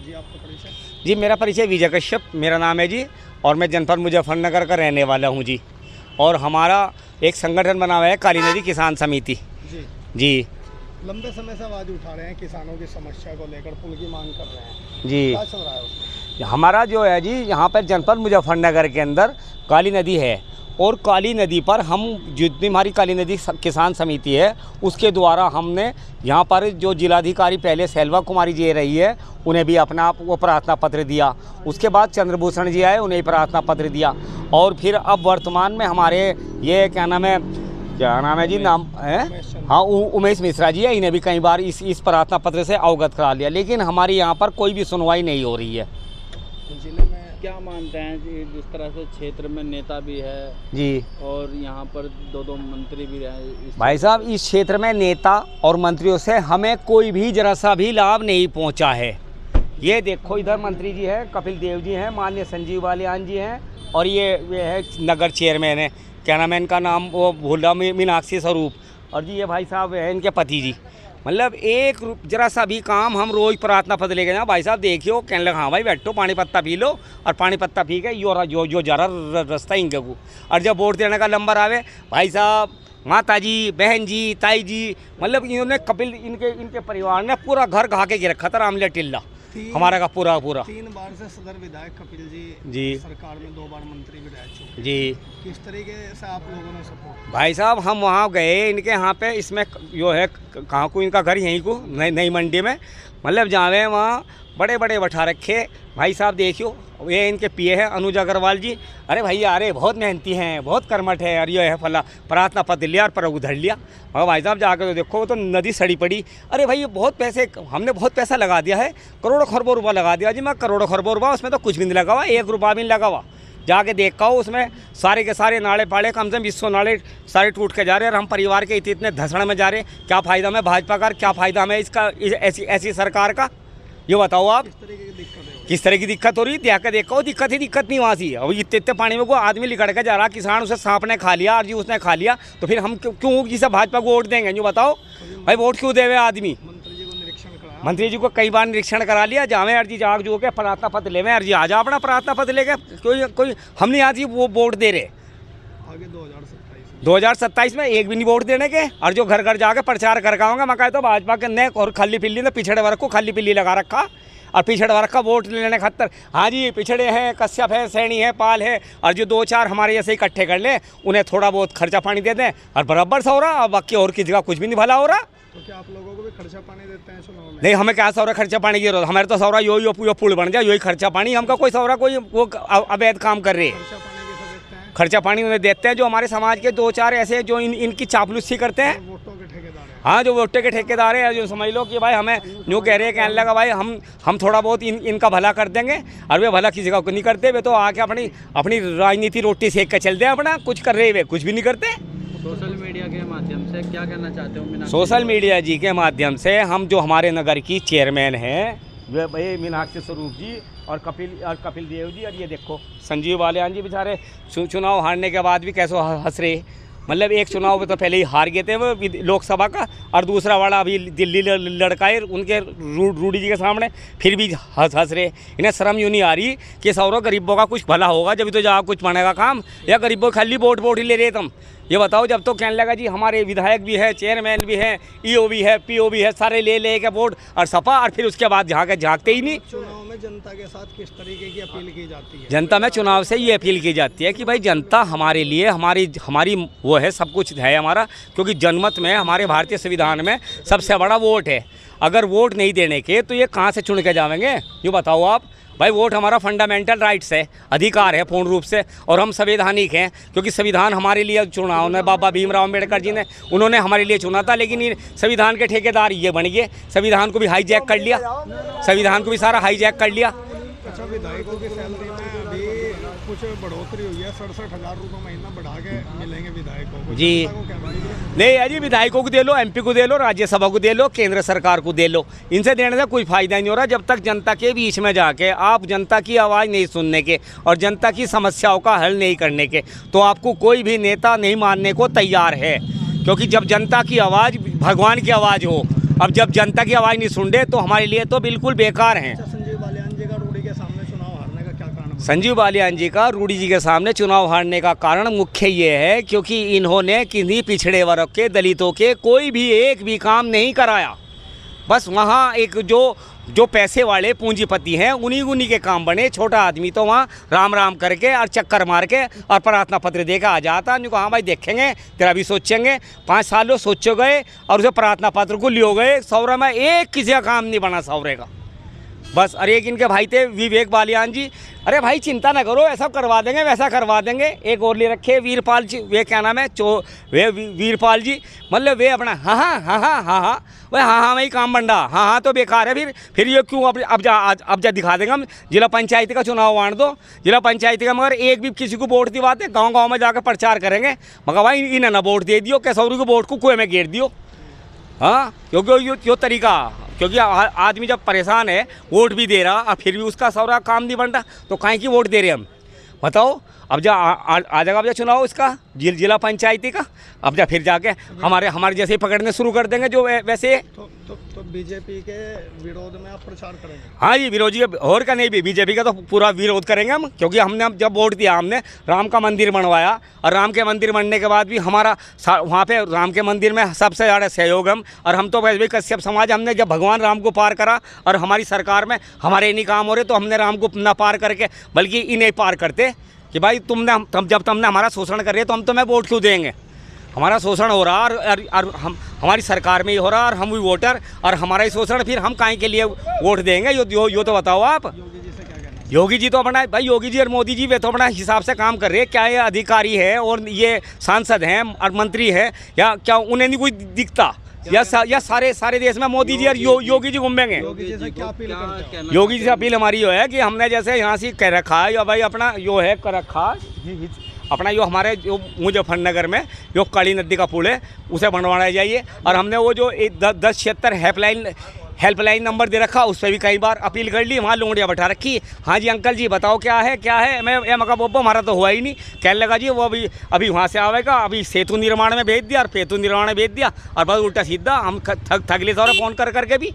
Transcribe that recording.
जी आपका परिचय? जी मेरा परिचय विजय कश्यप मेरा नाम है जी, और मैं जनपद मुजफ्फरनगर का रहने वाला हूँ जी। और हमारा एक संगठन बना हुआ है काली नदी किसान समिति जी। लंबे समय से आवाज़ उठा रहे हैं किसानों की समस्या को लेकर, पुल की मांग कर रहे हैं जी। क्या चल रहा है उसमें? हमारा जो है जी, यहाँ पर जनपद मुजफ्फरनगर के अंदर काली नदी है, और काली नदी पर हम जितनी हमारी काली नदी किसान समिति है उसके द्वारा हमने यहाँ पर जो जिलाधिकारी पहले सेल्वा कुमारी जी रही है उन्हें भी अपना वो प्रार्थना पत्र दिया, उसके बाद चंद्रभूषण जी आए उन्हें प्रार्थना पत्र दिया, और फिर अब वर्तमान में हमारे ये क्या नाम है जी, नाम है हाँ उमेश मिश्रा जी है, इन्हें भी कई बार इस प्रार्थना पत्र से अवगत करा लिया, लेकिन हमारे यहाँ पर कोई भी सुनवाई नहीं हो रही है। जिले में क्या मानते हैं जी, जिस तरह से क्षेत्र में नेता भी है जी और यहाँ पर दो मंत्री भी रहे भाई साहब, इस क्षेत्र में नेता और मंत्रियों से हमें कोई भी जरा सा भी लाभ नहीं पहुँचा है। ये देखो इधर मंत्री जी है, कपिल देव जी हैं, माननीय संजीव बालियान जी हैं, और ये है नगर चेयरमैन है, क्या नाम है इनका नाम, वो भूल रहा मीनाक्षी स्वरूप, और जी ये भाई साहब है इनके पति जी। मतलब एक जरा सा भी काम हम रोज प्रार्थना पत्र लेके जाओ भाई साहब, देखियो कहने लगा हाँ भाई बैठो पानी पत्ता पी लो, और पानी पत्ता पी के जो जरा रास्ता इनके को, और जब वोट देने का नंबर आवे भाई साहब माता जी बहन जी ताई जी, मतलब इन्होंने कपिल इनके परिवार ने पूरा घर खा के रखा था रामले टिल्ला हमारा का पूरा 3 बार से सदर विधायक कपिल जी सरकार में 2 बार मंत्री भी रह चुके जी। किस तरीके से आप लोगों ने सपोर्ट? भाई साहब हम वहाँ गए इनके यहाँ पे, इसमें जो है कहाँ को इनका घर यहीं को नई मंडी में, मतलब जावे वहाँ बड़े बड़े बैठा रखे भाई साहब, देखियो ये इनके पिए हैं अनुज अग्रवाल जी, अरे भैया अरे बहुत मेहनती हैं बहुत कर्मठ है, और ये है फला प्रार्थना पत्र लिया और पर उधर लिया, और भाई साहब जाकर तो देखो तो नदी सड़ी पड़ी, अरे भाई बहुत पैसे हमने बहुत पैसा लगा दिया है, करोड़ों खरबों रुपया लगा दिया जी, मैं करोड़ों खरबों रुपया, उसमें तो कुछ भी नहीं लगा हुआ, 1 रुपया भी नहीं लगा हुआ। जाके देखा हो उसमें सारे के सारे नाले पाड़े कम से कम 200 नाले सारे टूट के जा रहे हैं, और हम परिवार के इतने धसड़ में जा रहे हैं। क्या फ़ायदा हमें भाजपा का, क्या फ़ायदा हमें इसका ऐसी सरकार का, ये बताओ आप किस तरह की दिक्कत हो रही है? के देखो दिक्कत नहीं वहाँ सी, अब इतने पानी में कोई आदमी लिकड़ के जा रहा, किसान उसे सांप ने खा लिया और जी उसने खा लिया, तो फिर हम क्यों किसी भाजपा को वोट देंगे? जो बताओ भाई वोट क्यों देवे आदमी? मंत्री जी को कई बार निरीक्षण करा लिया, जावे अर्जी जाग जो के प्रार्थना पत्र लेवे, अर्जी आ जा अपना प्रार्थना पत्र लेके, कोई हम नहीं आज वो वोट दे रहे। आगे 2027 में एक भी नहीं वोट देने के, और जो घर घर जाके प्रचार कर आऊँगा मैं कहता तो भाजपा के ने और खल्ली पिल्ली ने पिछड़े वर्ग को खल्ली पिल्ली लगा रखा, और पिछड़े वर्ग का वोट लेने खातर हाँ जी पिछड़े हैं, कश्यप है, सैनी है, पाल है, और जो 2-4 हमारे जैसे इकट्ठे कर ले उन्हें थोड़ा बहुत खर्चा पानी दे दें, और बराबर सा हो रहा, और बाकी और किसी का कुछ भी नहीं भला हो रहा। तो क्या आप लोगों को भी खर्चा पानी देते हैं चुनाव में? नहीं, हमें क्या सौरा खर्चा पानी की जरूरत, हमारे तो सौरा यो पुल बन जाए यही खर्चा पानी, हमका कोई सौरा कोई वो अवैध काम कर रहे हैं। खर्चा पानी उन्हें देते हैं जो हमारे समाज के 2-4 ऐसे जो इनकी चापलूसी करते हैं, वोटों के ठेकेदार हैं। हाँ जो वोटे के ठेकेदार हैं, जो समझ लो कि भाई हमें जो कह रहे हैं कहने लगा भाई हम थोड़ा बहुत इनका भला कर देंगे, और वे भला किसी का नहीं करते, वे तो आके अपनी राजनीति रोटी सेक के चलते हैं, अपना कुछ कर रहे वे कुछ भी नहीं करते। सोशल मीडिया के माध्यम से क्या कहना चाहते हो? सोशल मीडिया जी के माध्यम से हम जो हमारे नगर की चेयरमैन हैं वे भाई मीनाक्षी स्वरूप जी और कपिल देव जी, और ये देखो संजीव बालियान जी बेचारे चुनाव हारने के बाद भी कैसे हंस रहे, मतलब एक चुनाव में तो पहले ही हार गए थे वो लोकसभा का, और दूसरा वाला अभी दिल्ली लड़काए उनके रूडी जी के सामने, फिर भी हंस रहे। इन्हें शर्म यूँ नहीं आ रही कि सौरों गरीबों का कुछ भला होगा जब तो जहाँ कुछ बनेगा काम, या गरीबों खाली वोट ही ले रहे तुम? ये बताओ, जब तो कहने लगा जी हमारे विधायक भी है, चेयरमैन भी हैं, ईओ भी है, पीओ भी है, सारे ले के वोट और सपा, और फिर उसके बाद झाँकते ही नहीं। चुनाव में जनता के साथ किस तरीके की अपील की जाती है? जनता में चुनाव से ये अपील की जाती है कि भाई जनता हमारे लिए हमारी वो है, सब कुछ है हमारा, क्योंकि जनमत में हमारे भारतीय संविधान में सबसे बड़ा वोट है। अगर वोट नहीं देने के तो ये कहाँ से चुन के जाएंगे? यूँ बताओ आप भाई, वोट हमारा फंडामेंटल राइट्स है, अधिकार है पूर्ण रूप से, और हम संवैधानिक हैं, क्योंकि संविधान हमारे लिए चुना उन्होंने, बाबा भीमराव अम्बेडकर जी ने, उन्होंने हमारे लिए चुना था, लेकिन ये संविधान के ठेकेदार ये बन गए, संविधान को भी हाईजैक कर लिया, संविधान को भी सारा हाईजैक कर लिया। अच्छा, विधायकों की सैलरी में अभी कुछ बढ़ोतरी हुई है, 67,000 रुपये महीना बढ़ा के मिलेंगे विधायकों को जी। नहीं अजी, विधायकों को दे लो, एमपी को दे लो, राज्यसभा को दे लो, केंद्र सरकार को दे लो, इनसे देने से कोई फायदा नहीं हो रहा जब तक जनता के बीच में जाके आप जनता की आवाज़ नहीं सुनने के और जनता की समस्याओं का हल नहीं करने के, तो आपको कोई भी नेता नहीं मानने को तैयार है। क्योंकि जब जनता की आवाज़ भगवान की आवाज़ हो, अब जब जनता की आवाज़ नहीं सुन रहे तो हमारे लिए तो बिल्कुल बेकार हैं। संजीव बालियान संजीव बालियान जी का रूडी जी के सामने चुनाव हारने का कारण मुख्य ये है क्योंकि इन्होंने किन्हीं पिछड़े वर्ग के, दलितों के कोई भी एक भी काम नहीं कराया। बस वहाँ एक जो पैसे वाले पूंजीपति हैं उन्हीं के काम बने। छोटा आदमी तो वहाँ राम राम करके और चक्कर मार के और प्रार्थना पत्र दे के आ जाता। उनको हाँ भाई देखेंगे, तेरा भी सोचेंगे। 5 साल लोग सोचो गए और उसे प्रार्थना पत्र को लियो गए। सौरे में एक किसी का काम नहीं बना सौरे का बस। और एक इनके भाई थे विवेक बालियान जी, अरे भाई चिंता ना करो, ऐसा करवा देंगे वैसा करवा देंगे। एक और ले रखे वीरपाल जी, वे क्या नाम है वे वीरपाल जी, मतलब वे अपना हाँ वह हाँ वही काम बन रहा, हाँ तो बेकार है। फिर ये क्यों अब जा दिखा देंगे हम। जिला पंचायत का चुनाव बांट दो, जिला पंचायत का, मगर एक भी किसी को वोट दिवाते गाँव में जाकर प्रचार करेंगे। मगर भाई इन्हें ना वोट दे दियो, कैसौरी को वोट को कुएं में घेर दियो। हाँ क्योंकि यो तरीका, क्योंकि आदमी जब परेशान है वोट भी दे रहा और फिर भी उसका सारा काम नहीं बन रहा तो काहे की वोट दे रहे हम बताओ। अब जा आ जाएगा अब जा चुनाव इसका जिला पंचायती का। अब जा फिर जाके हमारे जैसे ही पकड़ने शुरू कर देंगे जो वैसे। तो बीजेपी के विरोध में आप प्रचार करेंगे? हाँ जी, विरोधी और का नहीं, भी बीजेपी का तो पूरा विरोध करेंगे हम। क्योंकि हमने जब वोट दिया, हमने राम का मंदिर बनवाया और राम के मंदिर बनने के बाद भी हमारा वहाँ पे राम के मंदिर में सबसे ज़्यादा सहयोग हम। और हम तो वैसे भी कश्यप समाज, हमने जब भगवान राम को पार करा और हमारी सरकार में हमारे नहीं काम हो रहे तो हमने राम को ना पार करके बल्कि इन्हें पार करते कि भाई जब तुमने हमारा शोषण कर रहे तो हम तुम्हें वोट क्यों देंगे। हमारा शोषण हो रहा और हम हमारी सरकार में ही हो रहा और हम भी वोटर और हमारा ही शोषण, फिर हम काहे के लिए वोट देंगे यो तो बताओ आप। योगी जी से क्या कहना है? योगी जी तो अपना भाई, योगी जी और मोदी जी वे तो अपना हिसाब से काम कर रहे हैं। क्या ये अधिकारी है और ये सांसद हैं और मंत्री है या क्या उन्हें नहीं कोई दिखता? या सारे देश में मोदी जी और योगी जी घूमेंगे। योगी जी से क्या अपील करते हैं? योगी जी से अपील हमारी यो है कि हमने जैसे यहाँ से कह रखा है या भाई अपना यो है कर रखा अपना जो हमारे जो मुजफ्फरनगर में जो काली नदी का पुल है उसे बनवाना चाहिए। और हमने वो जो 1076 हेल्पलाइन नंबर दे रखा उस पर भी कई बार अपील कर ली, वहाँ लोंडिया बैठा रखी। हाँ जी अंकल जी बताओ क्या है। मैं मका बोबो हमारा तो हुआ ही नहीं। कहने लगा जी वो अभी वहाँ से आवेगा, अभी सेतु निर्माण में भेज दिया और सेतु निर्माण में भेज दिया और बस उल्टा सीधा हम थक ले सारे फ़ोन करके भी।